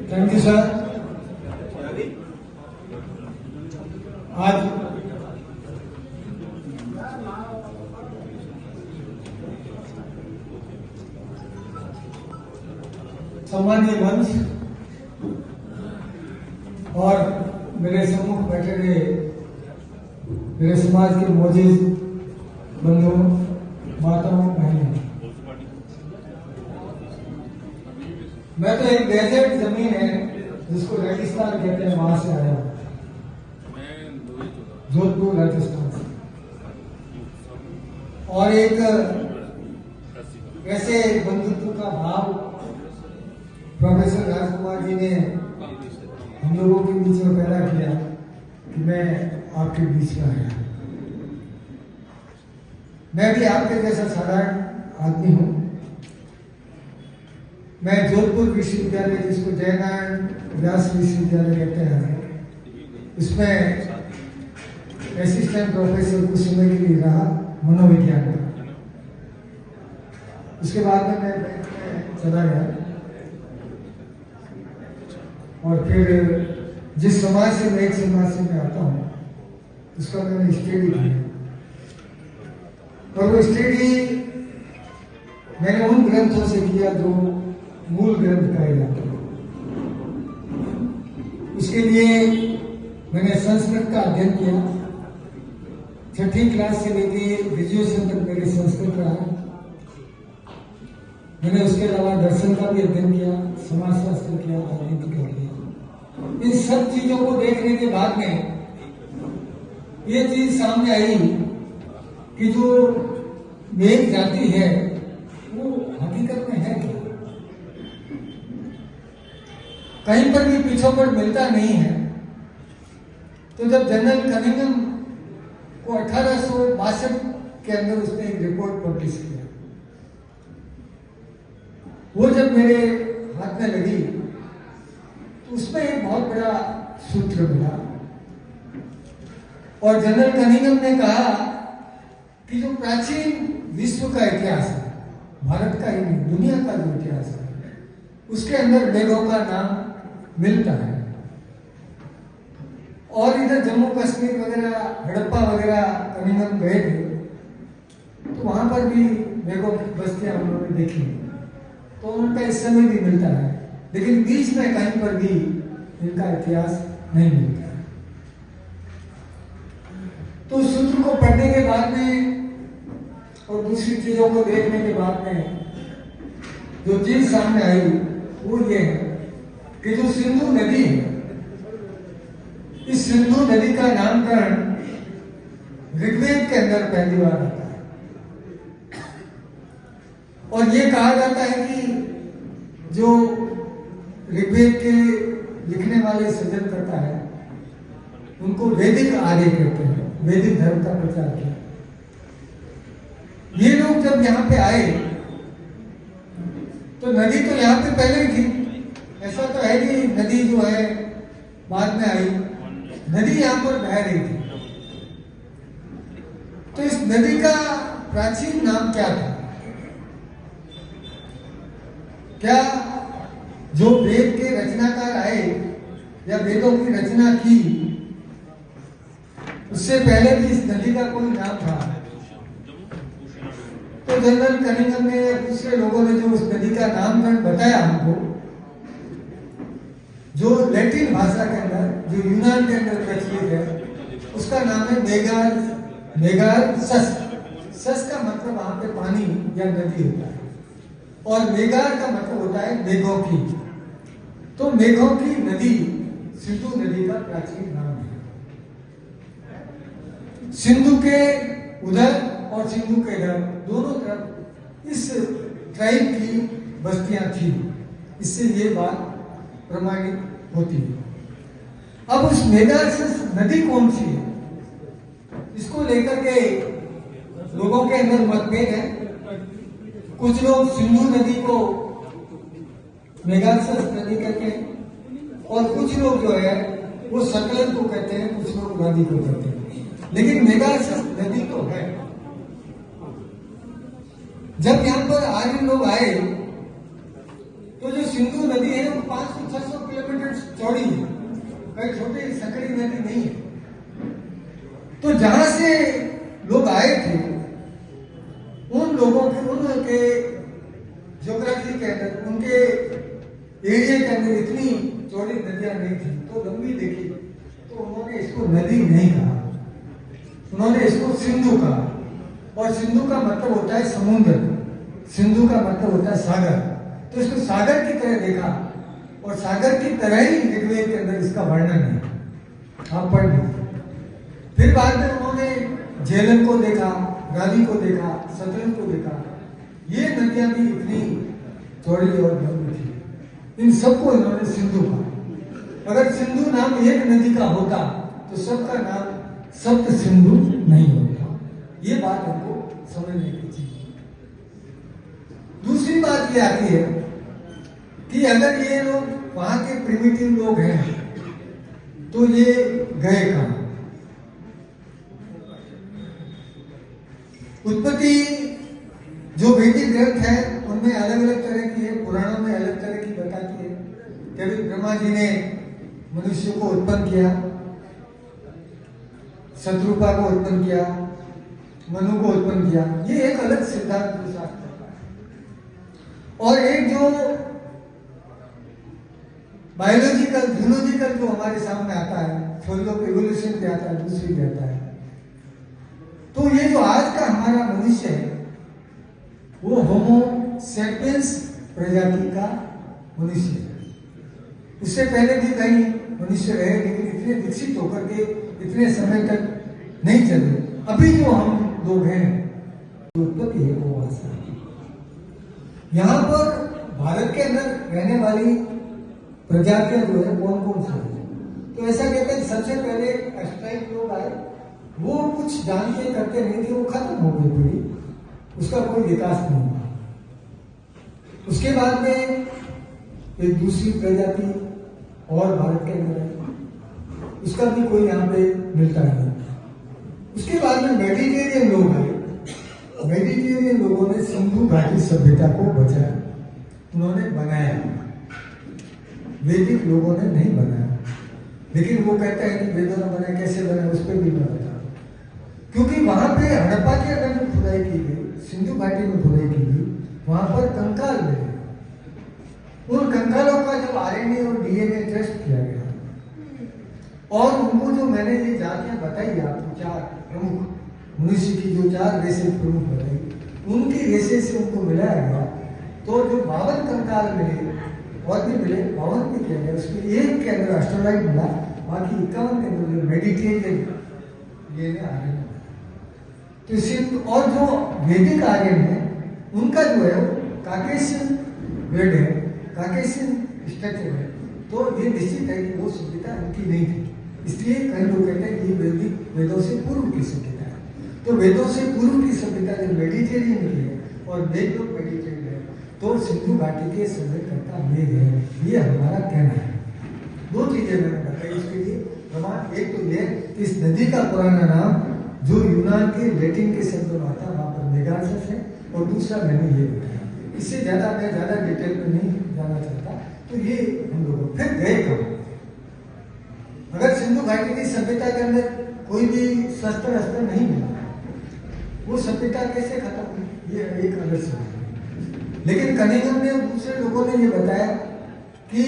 Thank you sir. आज सम्मानीय मंच और मेरे सम्मुख बैठे हुए मेरे समाज के मौजूद बंधुओं, माताओं, बहनों, मैं तो एक डेजर्ट जमीन है जिसको रेगिस्तान कहते हैं, वहां से आया हूं, जोधपुर राजस्थान से। और एक ऐसे बंधुत्व का भाव प्रोफेसर राजकुमार जी ने हम लोगों के बीच में पैदा किया कि मैं आपके बीच में आया। मैं भी आपके जैसा साधारण आदमी हूं। मैं जोधपुर विश्वविद्यालय, जिसको जयनारायण व्यास विश्वविद्यालय कहते हैं, इसमें असिस्टेंट प्रोफेसर कुछ समय के लिए रहा, मनोविज्ञान का। उसके बाद में मैं बैंक में चला गया और फिर जिस समाज से मैं, एक समाज से मैं आता हूँ, उसका मैंने स्टडी किया। और वो स्टडी मैंने उन ग्रंथों से किया जो मूल ग्रंथ कहे जाते हैं। उसके लिए मैंने संस्कृत का अध्ययन किया। 6ठी क्लास से लेकर ग्रेजुएशन तक मेरे संस्कृत रहा। मैंने उसके अलावा दर्शन का भी अध्ययन किया, समाजशास्त्र किया, राजनीति का किया। इन सब चीजों को देखने के बाद में ये चीज सामने आई कि जो मेघ जाति है वो हकीकत में है क्या? कहीं पर भी पिछोकड़ मिलता नहीं है। तो जब जनरल कनिंघम को 1862 के अंदर उसने एक रिपोर्ट पब्लिश किया, वो जब मेरे हाथ में लगी तो उसमें एक बहुत बड़ा सूत्र मिला। और जनरल कनिंघम ने कहा कि जो प्राचीन विश्व का इतिहास है, भारत का ही नहीं, दुनिया का जो इतिहास है, उसके अंदर मेघों का नाम मिलता है। और इधर जम्मू कश्मीर वगैरह, हड़प्पा वगैरह कनिंघम गए थे तो वहां पर भी मेघों की बस्तियां उन्होंने देखी, तो उनका इस समय भी मिलता है। लेकिन बीच में कहीं पर भी इनका इतिहास नहीं मिलता। तो सूत्र को पढ़ने के बाद में और दूसरी चीजों को देखने के बाद में जो चीज सामने आई वो ये है कि जो सिंधु नदी है, इस सिंधु नदी का नामकरण ऋग्वेद के अंदर पहली बार आता है। और ये कहा जाता है कि जो ऋग्वेद के लिखने वाले सृजन करता है उनको वैदिक आर्य कहते हैं, वैदिक धर्म का प्रचार किया। ये लोग जब यहाँ पे आए तो नदी तो यहाँ पे पहले ही थी। ऐसा तो है कि नदी जो है बाद में आई, नदी यहाँ पर बह रही थी। तो इस नदी का प्राचीन नाम क्या था? क्या जो वेद के रचनाकार आए या वेदों की रचना की, उससे पहले भी इस नदी का कोई नाम था? तो जनरल कनिंघम ने, दूसरे लोगों ने जो उस नदी का नामकरण बताया हमको, जो लैटिन भाषा के अंदर, जो यूनान के अंदर प्रचलित है, उसका नाम है मेगारसस। सस का मतलब वहां पे पानी या नदी होता है, और मेगार का मतलब होता है मेघों की। तो मेघों की नदी सिंधु नदी का प्राचीन नाम है। सिंधु के उधर और सिंधु के इधर दोनों तरफ इस ट्राइब की बस्तियां थी। इससे ये बात प्रमाणित होती है। अब उस मेगारसस नदी कौन सी है, इसको लेकर के लोगों के अंदर मतभेद है। कुछ लोग सिंधु नदी को मेगारसस नदी कहते हैं, और कुछ लोग जो है वो सतलज को कहते हैं, कुछ लोग नदी को कहते हैं। लेकिन मेगारसस नदी तो है। जब यहाँ पर आर्य लोग आए तो जो सिंधु नदी है वो 500-600 किलोमीटर चौड़ी है, कई छोटी सकड़ी नदी नहीं है। तो जहां से लोग आए थे उन लोगों के उनके ज्योग्राफी के अंदर, उनके एरिया के अंदर इतनी चौड़ी नदियां नहीं थी, तो लंबी देखी तो उन्होंने इसको नदी नहीं कहा, उन्होंने इसको सिंधु कहा। और सिंधु का मतलब होता है समुद्र, सिंधु का मतलब होता है सागर। तो इसको सागर की तरह देखा और सागर की तरह ही ऋग्वेद के अंदर इसका वर्णन है, आप पढ़ लीजिए। फिर बाद में उन्होंने झेलम को देखा, रावी को देखा, सतलुज को देखा, ये नदियां भी इतनी चौड़ी और लंबी थी, इन सबको इन्होंने सिंधु कहा। अगर सिंधु नाम एक नदी का होता तो सबका नाम सप्त सिंधु नहीं होता। ये बात हमको समझने की चीज। दूसरी बात ये आती है कि अगर ये लोग वहां के प्रिमिटिव लोग हैं तो ये गए कहां? उत्पत्ति जो वैदिक ग्रंथ है उनमें अलग अलग तरह की है, पुराणों में अलग तरह की बताती है। कभी ब्रह्मा जी ने मनुष्य को उत्पन्न किया, शत्रुपा को उत्पन्न किया, मनु को उत्पन्न किया, ये एक अलग सिद्धांत शास्त्र का है। और एक जो बायोलॉजिकल जूलॉजिकल जो हमारे सामने आता है, थ्योरी ऑफ इवोल्यूशन पे आता है, दूसरी पे आता है। तो ये जो आज का हमारा मनुष्य है वो होमो सेपियंस प्रजाति का मनुष्य है। उससे पहले भी कई मनुष्य रहे, लेकिन इतने विकसित होकर के इतने समय तक नहीं चले। अभी जो हम लोग हैं, उत्पत्ति है वो वहां से। यहाँ पर भारत के अंदर रहने वाली प्रजातियां जो है कौन कौन सी है? तो ऐसा कहते हैं सबसे पहले एस्ट्राइक लोग आए, वो कुछ जानते करते नहीं थे, वो खत्म हो गई पूरी, उसका कोई विकास नहीं हुआ। उसके बाद में एक दूसरी प्रजाति और भारत के अंदर है, उसका भी कोई यहाँ पे मिलता नहीं। उसके बाद में मेडिटेरियन लोग आए। मेडिटेरियन लोगों ने सिंधु घाटी सभ्यता को बचाया, उन्होंने बनाया, वैदिक लोगों ने नहीं बनाया। लेकिन वो कहता है कि वेदों ने बनाया, कैसे बनाया उस पर भी मैं बता। क्योंकि वहां पे हड़प्पा के अंदर जो खुदाई की गई, सिंधु घाटी में खुदाई की गई, वहां पर कंकाल मिले। उन कंकालों का जब आरएनए और डीएनए टेस्ट किया गया और उनको जो मैंने ये जातियां बताई आपको, चार प्रमुख मनुष्य की जो चार रेसे प्रमुख बताई, उनकी रेसे से उनको मिलाया गया, तो जो 52 कंकाल मिले और भी मिले, 52 भी किया गया, उसके एक के अंदर एस्ट्रोलाइट मिला, बाकी 51 के अंदर मेडिटेरियन डीएनए आरएनए। तो सिर्फ और जो वैदिक आर्यन है उनका जो है काकेशियन ब्लड है, काकेशियन स्ट्रक्चर है। तो ये निश्चित है कि वो सभ्यता उनकी नहीं थी, इसलिए कई लोग कहते हैं कि वैदिक वेदों से पूर्व की सभ्यता है। तो वेदों से पूर्व की सभ्यता जब मेडिटेरियन की है और वेद लोग मेडिटेरियन है, तो सिंधु घाटी के सभ्यता वेद है, ये हमारा कहना है। दो चीजें मैंने बताई इसके लिए प्रमाण। एक तो ये इस नदी का पुराना नाम जो यूनान के लैटिन के शब्द में आता है वहां पर मेगासस है, और दूसरा मैंने ये बताया। इससे ज्यादा मैं ज्यादा डिटेल में नहीं जाना चाहता। तो ये हम लोग फिर गए कहाँ? अगर सिंधु घाटी की सभ्यता के अंदर कोई भी शस्त्र अस्त्र नहीं मिला, वो सभ्यता कैसे खत्म हुई? ये एक अलग सवाल है। लेकिन कनिंघम ने दूसरे लोगों ने ये बताया कि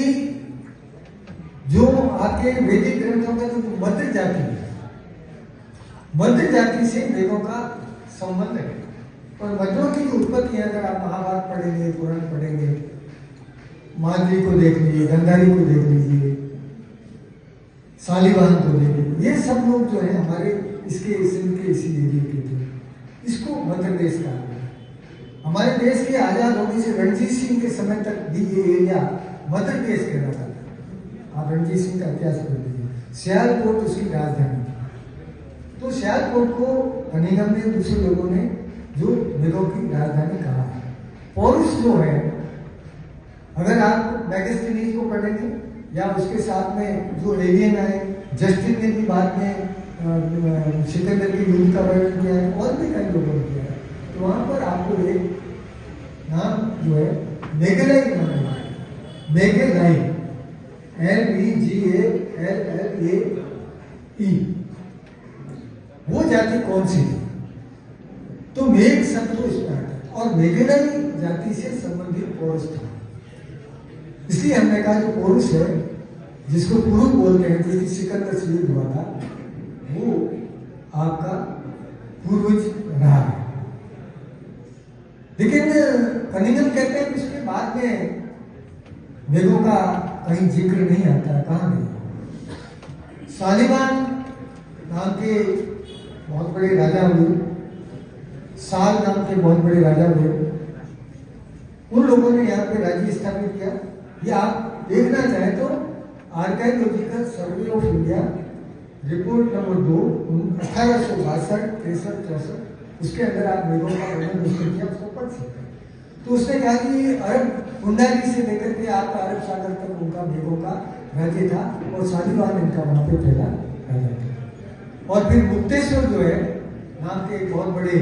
जो आपके वैदिक ग्रंथों में जो मध्य जाति है, मध्य जाति से वेदों का संबंध है। और मध्यों की जो उत्पत्ति है, अगर आप महाभारत पढ़ेंगे, पुराण पढ़ेंगे, माद्री को देख लीजिए, गंधारी को देख लीजिए, शालिवाहन को देख लीजिए, ये सब लोग जो है हमारे इसके सिंध के इसी एरिया के थे। इसको मध्य देश कहा गया। हमारे देश के आजाद होने से रणजीत सिंह के समय तक भी ये एरिया मध्य देश कहलाता था। आप रणजीत सिंह का इतिहास पढ़ लीजिए। सियालकोट उसकी राजधानी थी। तो सियालकोट को कनिंघम ने, दूसरे लोगों ने जो वेदों की राजधानी कहा है। पौरुष जो है, अगर आप मैगस्थनीज को पढ़ेंगे या उसके साथ में जो एलियन आए, जस्टिन ने भी बाद में सिकंदर की युद्ध का वर्णन किया है, और भी कई लोगों ने किया है। तो वहां पर आपको एक नाम जो है मेगेलाई माना है, मेगेलाई। MEGALLAE, वो जाति कौन सी है? तो मेघ शब्द तो इसमें आता है और मेघनल जाति से संबंधित पौरुष था। इसलिए हमने कहा जो पौरुष है, जिसको पुरुष बोलते हैं, जिसकी सिकंदर से युद्ध हुआ था, वो आपका पूर्वज रहा है। लेकिन कनिंगन कहते हैं कि उसके बाद में मेघों का कहीं जिक्र नहीं आता है। कहाँ नहीं? सालिवान नाम के बहुत बड़े राजा हुए, साल नाम के बहुत बड़े राजा हुए। उन लोगों ने यहाँ पे राज्य स्थापित किया। ये आप देखना चाहें तो archaeological survey of India report number 2 1862-63-64, उसके अंदर आप मेघों का वर्णन किया, उसको पढ़ सकते हैं। तो उसने कहा कि अरब कुंडाली से लेकर के आपका अरब सागर तक उनका मेघों का राज्य था और सालिवान इनका वहां पे पहला राजा था। और फिर मुक्तेश्वर जो है नाम के एक बहुत बड़े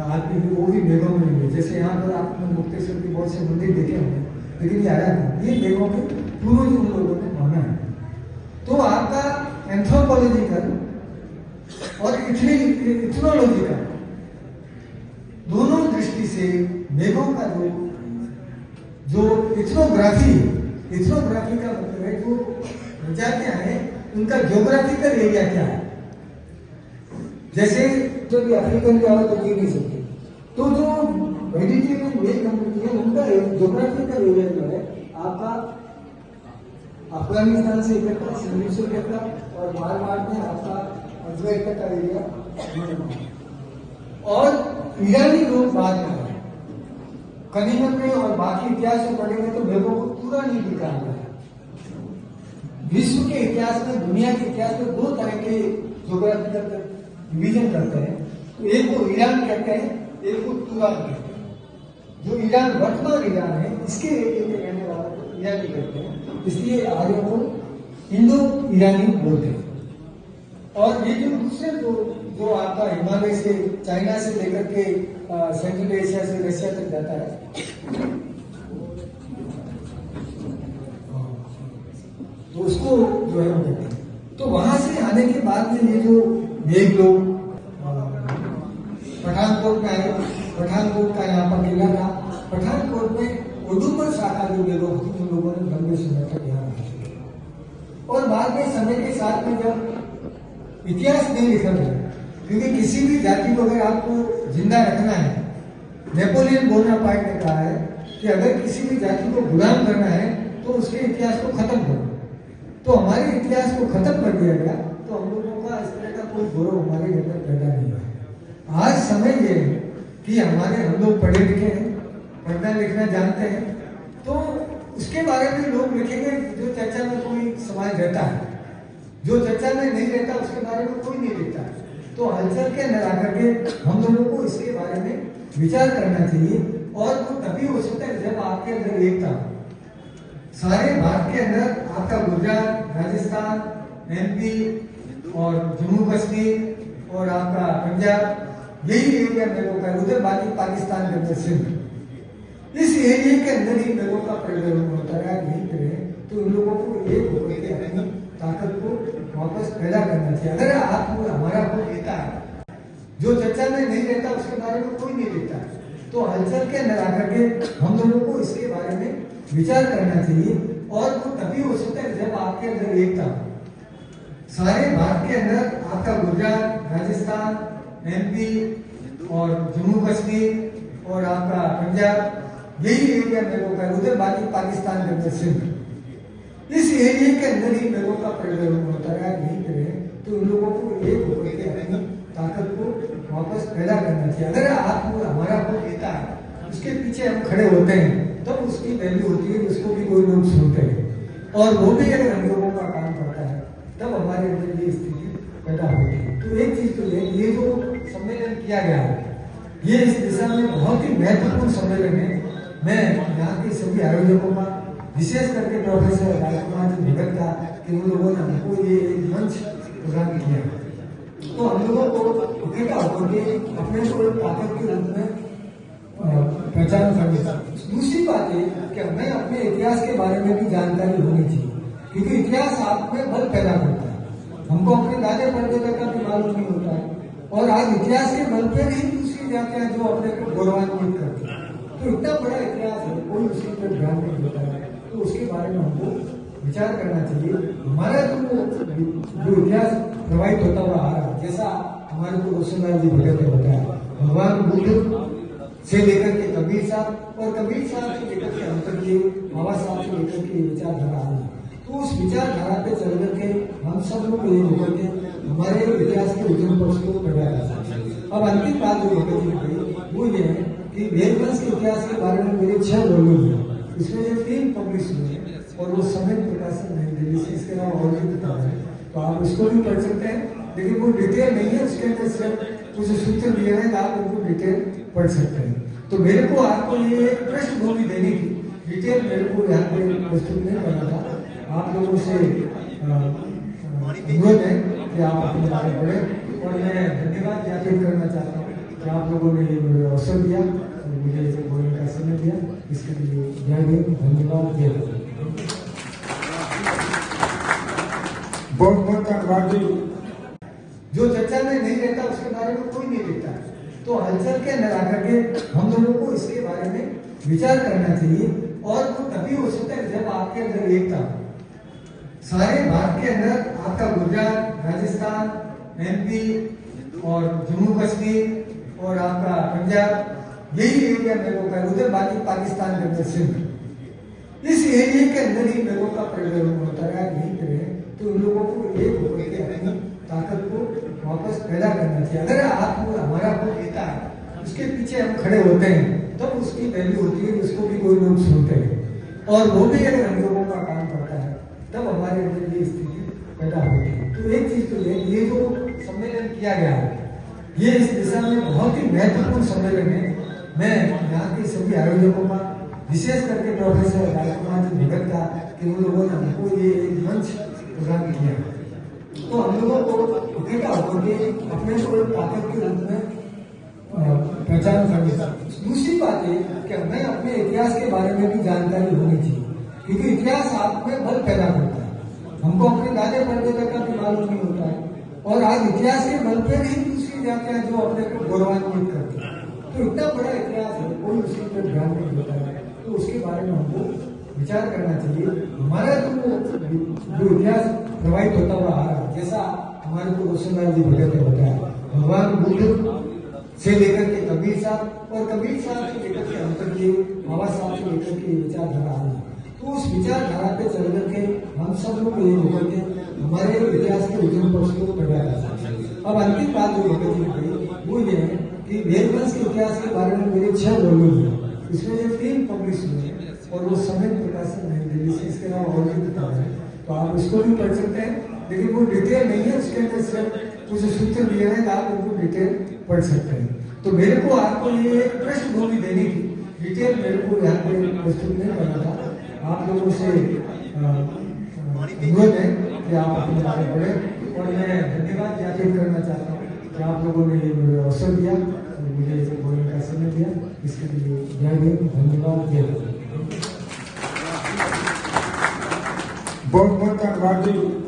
आदमी, वो भी मेघों में हुए। जैसे यहाँ पर आपने मुक्तेश्वर के बहुत से मंदिर देखे होंगे, लेकिन ये आया था, ये मेघों के पूर्वज उन लोगों ने माना है। तो आपका एंथ्रोपोलॉजिकल और इथनोलॉजिकल दोनों दृष्टि से मेघों का जो इथनोग्राफी है, इथनोग्राफी का मतलब है जो प्रजातियां हैं उनका ज्योग्राफिकल एरिया क्या है। जैसे जो भी अफ्रीकन क्या हो तो जी नहीं सकते, तो जो मेडिटेरियन मेघ कंपनी है उनका ज्योग्राफिकल एरिया जो है आपका अफगानिस्तान से इकट्ठा, सिंधु से इकट्ठा और मारवाड़ में आपका अजमेर तक का एरिया, और ईरानी लोग बाद में कनिंगन में और बाकी इतिहास में पढ़ेंगे तो मेघों को पूरा नहीं दिखा है। विश्व के इतिहास में, दुनिया के इतिहास में दो तरह के ज्योग्राफिकल डिवीजन करते हैं। तो एक को ईरान कहते हैं, एक को तुरान कहते हैं। जो ईरान, वर्तमान ईरान है, इसके एरिया में रहने वाला को ईरानी कहते हैं, इसलिए आर्यों को इंडो ईरानी बोलते हैं। और ये जो दूसरे जो आपका हिमालय से, चाइना से लेकर के सेंट्रल एशिया से रशिया तक जाता है, तो उसको जो है वो कहते हैं। तो वहां से आने के बाद में ये जो मेघ लोग पठानकोट में आए, पठानकोट का यहाँ पर किला था, पठानकोट में उदुपर शाखा जो लोग थी, उन लोगों ने लंबे समय तक यहाँ रहा। और बाद में समय के साथ में जब इतिहास नहीं लिखा गया, क्योंकि किसी भी जाति को अगर आपको जिंदा रखना है, नेपोलियन बोनापार्ट ने कहा है कि अगर किसी भी जाति को गुलाम करना है तो उसके इतिहास को खत्म करो। तो हमारे इतिहास को खत्म कर दिया गया, तो हम लोगों का इस तरह का कोई गौरव हमारे अंदर पैदा नहीं हुआ। आज समय ये है कि हमारे हम लोग पढ़े लिखे हैं, पढ़ना लिखना जानते हैं, तो उसके बारे में लोग लिखेंगे। जो चर्चा में कोई समाज रहता है, जो चर्चा में नहीं रहता, उसके बारे में कोई नहीं लिखता। तो हलचल के अंदर आकर के हम लोगों को इसके बारे में विचार करना चाहिए। और वो तभी हो सकता है जब आपके अंदर एकता हो। सारे भारत के अंदर आपका गुजरात, राजस्थान, MP और जम्मू कश्मीर और आपका पंजाब, यही एरिया मेघों का, उधर बाकी पाकिस्तान के अंदर सिंध, इस एरिया के अंदर ही मेघों का प्रज्वलन होता है। नहीं करें तो इन लोगों को एक होकर के अपनी ताकत को वापस पैदा करना चाहिए। अगर आप हमारा कोई नेता है जो चर्चा में नहीं रहता, उसके बारे में कोई नहीं लिखता, तो हलचल के अंदर आकर के हम लोगों को इसके बारे में विचार करना चाहिए। और वो तभी हो सकता है जब आपके अंदर एकता हो। सारे भारत के अंदर आपका गुजरात, राजस्थान, MP और जम्मू कश्मीर और आपका पंजाब, यही एरिया मेघों का, उधर बाकी पाकिस्तान के अंदर सिंध, इस एरिया के अंदर ही मेघों का प्रज्वलन होता है। नहीं करें तो इन लोगों को एक होकर के अपनी ताकत को वापस पैदा करना चाहिए। अगर आप हमारा कोई नेता है, उसके पीछे हम खड़े होते हैं, तब उसकी वैल्यू होती है, उसको भी कोई लोग सुनते हैं। और वो भी अगर हम लोगों का काम करता है, तब हमारे अंदर ये स्थिति पैदा होती है। तो एक चीज तो ये जो सम्मेलन किया गया है, ये इस दिशा में बहुत ही महत्वपूर्ण सम्मेलन है। मैं यहाँ के सभी आयोजकों का, विशेष करके प्रोफेसर राजकुमार जी भगत का, कि उन लोगों ने हमको ये एक मंच प्रदान किया। तो हम लोगों को इकट्ठा होकर के अपने को एक ताकत के रूप में पहचान करनी चाहिए। दूसरी बात है कि हमें अपने इतिहास के बारे में भी जानकारी होनी चाहिए क्योंकि इतिहास आप में बल पैदा करता है। हमको अपने दादे परदादा का भी मालूम नहीं होता है, और आज इतिहास के बल पे नहीं दूसरी जातियां जो अपने को गौरवान्वित करती है। तो इतना बड़ा इतिहास है, कोई उसी पर ध्यान नहीं देता है। तो उसके बारे में हमको विचार करना चाहिए। हमारा जो इतिहास प्रभावित होता हुआ आ रहा है, जैसा हमारे को रोशनलाल जी भगत ने बताया, भगवान बुद्ध से लेकर के कबीर साहब, और कबीर साहब से लेकर के अंतर्देव बाबा साहब से लेकर के विचारधारा आ रही। तो उस विचारधारा पे चल करके हम सब लोग ये होकर के हमारे इतिहास के उज्जवल पक्ष को बढ़ाया जा सकता है। अब अंतिम बात जो भगत जी ने कही वो ये है कि वेदवंश के इतिहास के बारे में मेरे 6 वॉल्यूम है, इसमें जो 3 पब्लिश हुए हैं और वो समय प्रकाशन नई दिल्ली से, इसके अलावा और भी किताब है, तो आप उसको भी पढ़ सकते हैं। लेकिन वो डिटेल नहीं है, उसके अंदर सिर्फ कुछ सूत्र दिए हैं, आप उनको डिटेल पढ़ सकते हैं। तो मेरे को आपको ये पृष्ठभूमि देने की डिटेल मेरे को यहाँ पे प्रस्तुत नहीं करना था। आप लोगों से अनुरोध है कि आप अपने बारे में पढ़ें, और मैं धन्यवाद ज्ञापित करना चाहता हूँ कि आप लोगों ने ये मुझे अवसर दिया और मुझे बोलने का समय दिया। इसके लिए जय हिंद, धन्यवाद, जय हिंद। बहुत बहुत धन्यवाद। जो चर्चा में नहीं रहता उसके बारे में कोई नहीं लिखता, तो हलचल के अंदर आकर के हम लोगों को इसके बारे में विचार करना चाहिए। और वो तभी हो सकता है जब आपके अंदर एकता, सारे भारत के अंदर आपका गुजरात, राजस्थान, MP और जम्मू कश्मीर और आपका पंजाब, यही एरिया मेरे को का, उधर बाकी पाकिस्तान के अंदर सिंध, इस एरिया के अंदर ही मेरे का परिवर्तन होता है। नहीं करें तो उन लोगों को एक होकर के अपनी ताकत को वापस पैदा करना चाहिए। अगर आप हमारा कोई नेता है, उसके पीछे हम खड़े होते हैं, तब उसकी वैल्यू होती है, उसको भी कोई लोग सुनते हैं, और वो भी अगर हम लोगों का काम करता है तब हमारे अंदर ये स्थिति पैदा होती है। तो एक चीज तो ये जो सम्मेलन किया गया है, ये इस दिशा में बहुत ही महत्वपूर्ण सम्मेलन है। मैं यहाँ के सभी आयोजकों का, विशेष करके प्रोफेसर राजकुमार जी भगत का, कि उन लोगों ने हमको ये एक मंच प्रदान किया, तो हम लोगों को इकट्ठा होकर के अपने को एक ताकत के रूप में पहचान करनी। दूसरी बात है कि हमें अपने इतिहास के बारे में भी जानकारी होनी चाहिए, क्योंकि इतिहास आप में बल पैदा करता है। हमको अपने दादे परदादा का भी मालूम नहीं होता है, और आज इतिहास के बल पे नहीं दूसरी जातियां जो अपने को गौरवान्वित करती है। तो इतना बड़ा इतिहास है, कोई उसी पर ध्यान नहीं देता है। तो उसके बारे में हमको विचार करना चाहिए। हमारा जो इतिहास प्रभावित होता हुआ आ रहा है, जैसा हमारे को रोशनलाल जी भगत ने बताया, भगवान बुद्ध से लेकर के कबीर साहब, और कबीर साहब से लेकर के अंतर्देव बाबा साहब से लेकर के विचारधारा आ रही। तो उस विचारधारा पे चल करके हम सब लोग ये होकर के हमारे इतिहास के उज्जवल पक्ष को बढ़ाया जा सकता है। अब अंतिम बात जो भगत जी ने कही वो ये है कि वेदवंश के इतिहास के बारे में मेरे 6 वॉल्यूम है, इसमें जो 3 पब्लिश हुए हैं और वो समय प्रकाशन नई दिल्ली से, इसके अलावा और भी किताब है, तो आप उसको भी पढ़ सकते हैं। लेकिन वो डिटेल नहीं है, उसके अंदर सिर्फ कुछ सूत्र दिए हैं, आप उनको डिटेल पढ़ सकते हैं। तो मेरे को आपको ये पृष्ठभूमि देने की डिटेल मेरे को यहाँ पे प्रस्तुत नहीं करना था। आप लोगों से अनुरोध है कि आप अपने बारे में पढ़ें, और मैं धन्यवाद ज्ञापित करना चाहता हूँ कि आप लोगों ने ये मुझे अवसर दिया और मुझे बोलने का समय दिया। इसके लिए जय हिंद, धन्यवाद, जय हिंद। बहुत बहुत धन्यवाद।